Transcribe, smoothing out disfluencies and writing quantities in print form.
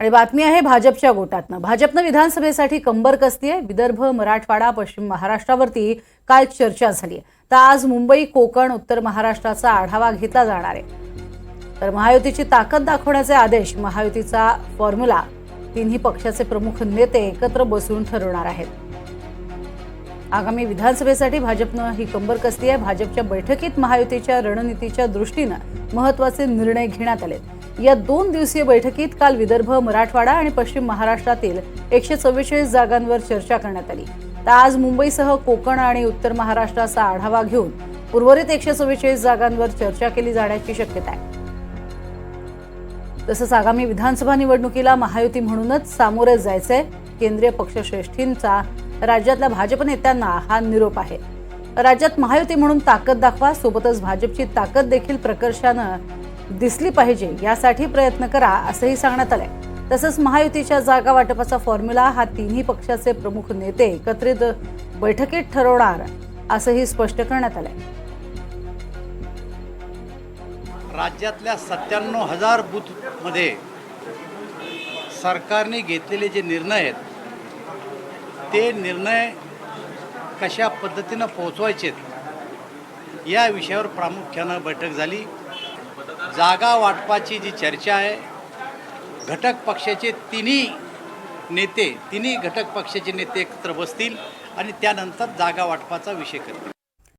आणि बातमी आहे भाजपच्या गोटातनं। भाजपनं विधानसभेसाठी कंबर कसली आहे। विदर्भ, मराठवाडा, पश्चिम महाराष्ट्रावरती काल चर्चा झाली आहे। तर आज मुंबई, कोकण, उत्तर महाराष्ट्राचा आढावा घेतला जाणार आहे। तर महायुतीची ताकद दाखवण्याचे आदेश महायुतीचा फॉर्म्युला तिन्ही पक्षाचे प्रमुख नेते एकत्र बसून ठरवणार आहेत। आगामी विधानसभेसाठी भाजपनं ही कंबर कसली आहे। भाजपच्या बैठकीत महायुतीच्या रणनीतीच्या दृष्टीने महत्त्वाचे निर्णय घेण्यात आले। या 2 दिवसीय बैठकीत काल विदर्भ, मराठवाडा आणि पश्चिम महाराष्ट्रातील 144 जागांवर चर्चा करण्यात आली। तर आज मुंबईसह कोकण आणि उत्तर महाराष्ट्राचा आढावा घेऊन उर्वरित 144 जागांवर चर्चा केली जाण्याची शक्यता आहे। तसंच आगामी विधानसभा निवडणुकीला महायुती म्हणूनच सामोरे जायचे केंद्रीय पक्षश्रेष्ठींचा राज्यातल्या भाजप नेत्यांना हा निरोप आहे। राज्यात महायुती म्हणून ताकद दाखवा, सोबतच भाजपची ताकद देखील प्रकर्षानं दिसली पाहिजे यासाठी प्रयत्न करा असंही सांगण्यात आलंय। तसंच महायुतीच्या जागा वाटपाचा फॉर्म्युला हा तिन्ही पक्षाचे प्रमुख नेते एकत्रित बैठकीत ठरवणार असंही स्पष्ट करण्यात आलंय। राज्यातल्या 97,000 बूथमध्ये सरकारने घेतलेले जे निर्णय आहेत ते निर्णय कशा पद्धतीनं पोहोचवायचेत या विषयावर प्रामुख्यानं बैठक झाली। जागा वाटपाची जी चर्चा आहे, घटक पक्षाचे तिन्ही घटक पक्षाचे नेते एकत्र बसतील आणि त्यानंतर जागा वाटपाचा विषय करतील।